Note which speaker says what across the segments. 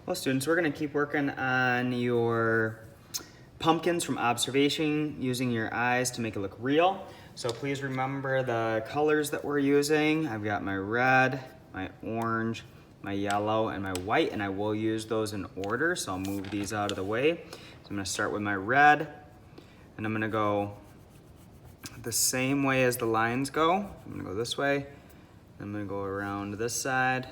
Speaker 1: Well, students, we're gonna keep working on your pumpkins from observation using your eyes to make it look real. So please remember the colors that we're using. I've got my red, my orange, my yellow, and my white, and I will use those in order, so I'll move these out of the way. So I'm gonna start with my red, and I'm gonna go the same way as the lines go. I'm gonna go this way, I'm gonna go around this side.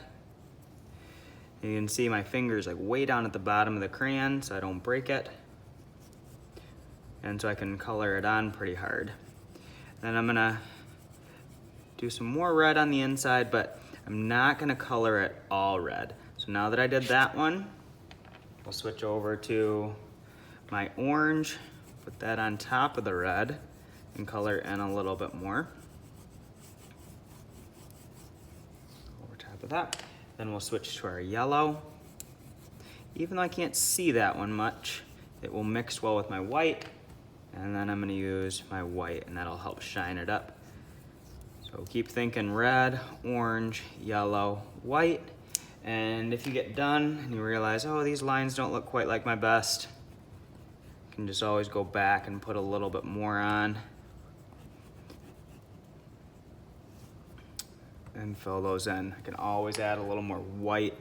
Speaker 1: You can see my fingers like way down at the bottom of the crayon so I don't break it. And so I can color it on pretty hard. Then I'm gonna do some more red on the inside, but I'm not gonna color it all red. So now that I did that one, we'll switch over to my orange, put that on top of the red and color in a little bit more. Over top of that. Then we'll switch to our yellow. Even though I can't see that one much, it will mix well with my white. And then I'm gonna use my white and that'll help shine it up. So keep thinking red, orange, yellow, white. And if you get done and you realize, oh, these lines don't look quite like my best, you can just always go back and put a little bit more on and fill those in. I can always add a little more white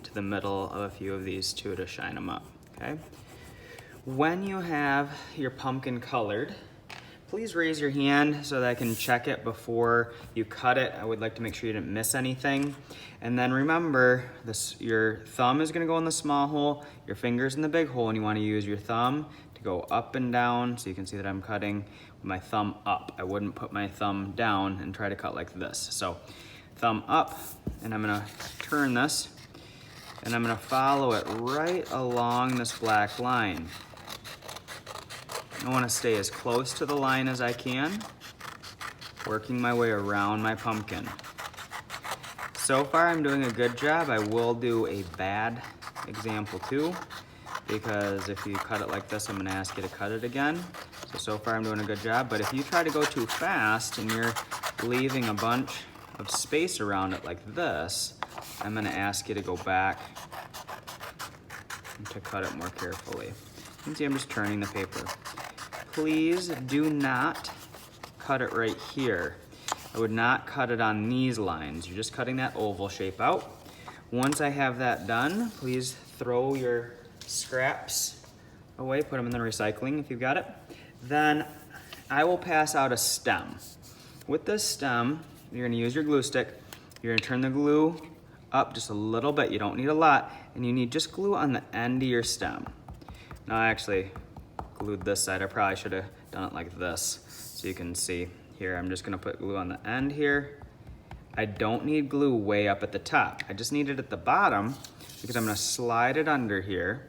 Speaker 1: to the middle of a few of these too to shine them up, okay? When you have your pumpkin colored, please raise your hand so that I can check it before you cut it. I would like to make sure you didn't miss anything. And then remember, your thumb is gonna go in the small hole, your finger's in the big hole, and you wanna use your thumb to go up and down, so you can see that I'm cutting with my thumb up. I wouldn't put my thumb down and try to cut like this. So thumb up, and I'm gonna turn this, and I'm gonna follow it right along this black line. I wanna stay as close to the line as I can, working my way around my pumpkin. So far I'm doing a good job. I will do a bad example too, because if you cut it like this, I'm gonna ask you to cut it again. So far I'm doing a good job, but if you try to go too fast and you're leaving a bunch of space around it like this, I'm gonna ask you to go back and to cut it more carefully. You can see I'm just turning the paper. Please do not cut it right here. I would not cut it on these lines. You're just cutting that oval shape out. Once I have that done, please throw your scraps away, put them in the recycling if you've got it. Then I will pass out a stem. With this stem, you're gonna use your glue stick. You're gonna turn the glue up just a little bit. You don't need a lot, and you need just glue on the end of your stem. Now I actually glued this side. I probably should have done it like this so you can see. Here, I'm just gonna put glue on the end here. I don't need glue way up at the top. I just need it at the bottom because I'm gonna slide it under here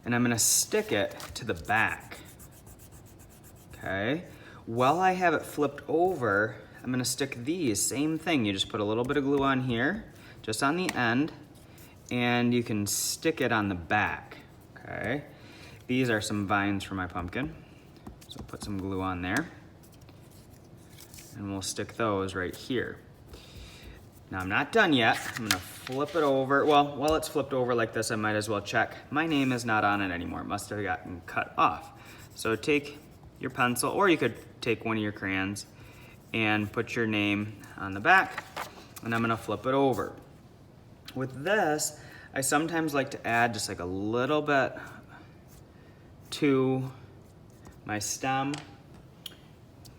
Speaker 1: and I'm gonna stick it to the back, okay? While I have it flipped over, I'm gonna stick these, same thing. You just put a little bit of glue on here, just on the end, and you can stick it on the back, okay? These are some vines for my pumpkin. So put some glue on there, and we'll stick those right here. Now I'm not done yet. I'm gonna flip it over. Well, while it's flipped over like this, I might as well check. My name is not on it anymore. It must have gotten cut off. So take your pencil, or you could take one of your crayons and put your name on the back, and I'm gonna flip it over. With this, I sometimes like to add just like a little bit to my stem.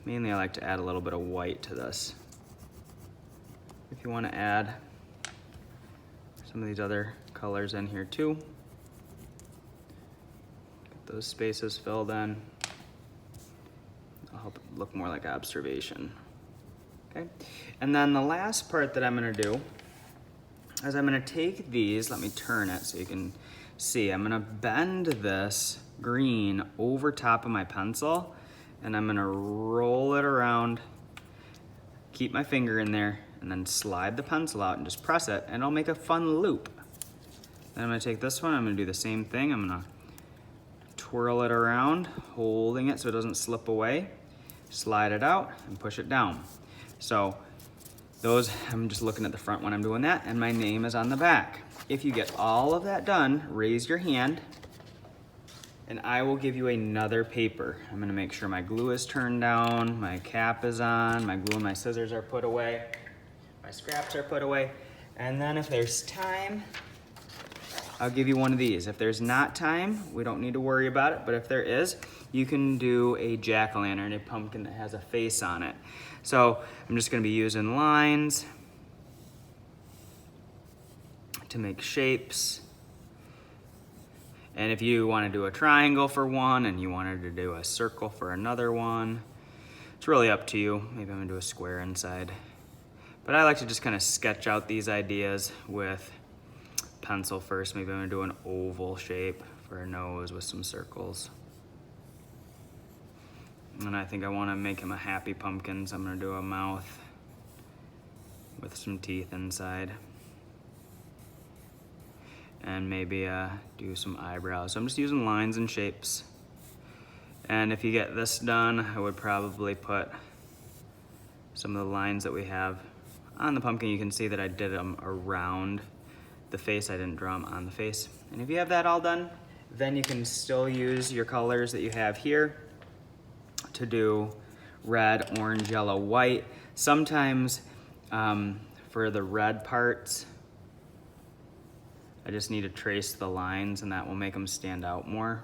Speaker 1: Mainly I like to add a little bit of white to this. If you wanna add some of these other colors in here too. Get those spaces filled in. I'll help it look more like observation, okay? And then the last part that I'm gonna do is I'm gonna take these, let me turn it so you can see. I'm gonna bend this green over top of my pencil, and I'm gonna roll it around, keep my finger in there, and then slide the pencil out and just press it, and it'll make a fun loop. Then I'm gonna take this one, I'm gonna do the same thing. I'm gonna twirl it around, holding it so it doesn't slip away, slide it out, and push it down. So Those, I'm just looking at the front when I'm doing that, and my name is on the back. If you get all of that done, raise your hand, and I will give you another paper. I'm gonna make sure my glue is turned down, my cap is on, my glue and my scissors are put away, my scraps are put away, and then if there's time, I'll give you one of these. If there's not time, we don't need to worry about it, but if there is, you can do a jack-o'-lantern, a pumpkin that has a face on it. So I'm just gonna be using lines to make shapes. And if you wanna do a triangle for one and you wanted to do a circle for another one, it's really up to you. Maybe I'm gonna do a square inside. But I like to just kind of sketch out these ideas with pencil first. Maybe I'm gonna do an oval shape for a nose with some circles. And I think I wanna make him a happy pumpkin, so I'm gonna do a mouth with some teeth inside. And maybe do some eyebrows. So I'm just using lines and shapes. And if you get this done, I would probably put some of the lines that we have on the pumpkin. You can see that I did them around the face. I didn't draw them on the face. And if you have that all done, then you can still use your colors that you have here to do red, orange, yellow, white. Sometimes for the red parts, I just need to trace the lines and that will make them stand out more.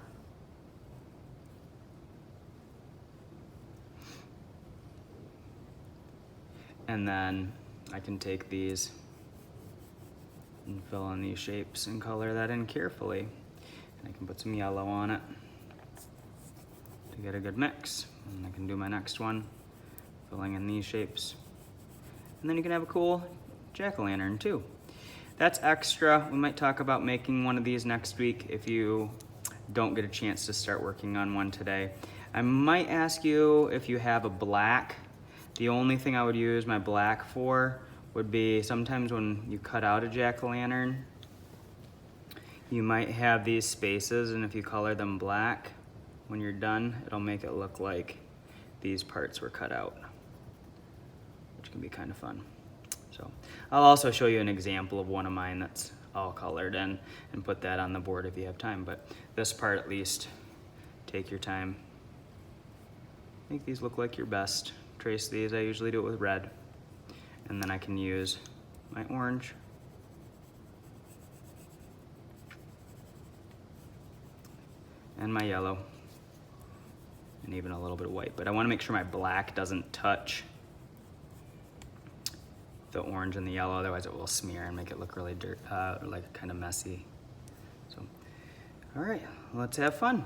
Speaker 1: And then I can take these and fill in these shapes and color that in carefully. And I can put some yellow on it to get a good mix. And I can do my next one, filling in these shapes. And then you can have a cool jack-o'-lantern too. That's extra. We might talk about making one of these next week if you don't get a chance to start working on one today. I might ask you if you have a black. The only thing I would use my black for would be sometimes when you cut out a jack-o'-lantern, you might have these spaces, and if you color them black, when you're done, it'll make it look like these parts were cut out, which can be kind of fun. So I'll also show you an example of one of mine that's all colored in and put that on the board if you have time. But this part, at least, take your time. Make these look like your best. Trace these. I usually do it with red. And then I can use my orange. And my yellow. And even a little bit of white. But I want to make sure my black doesn't touch the orange and the yellow, otherwise it will smear and make it look really like kind of messy. So, all right, let's have fun.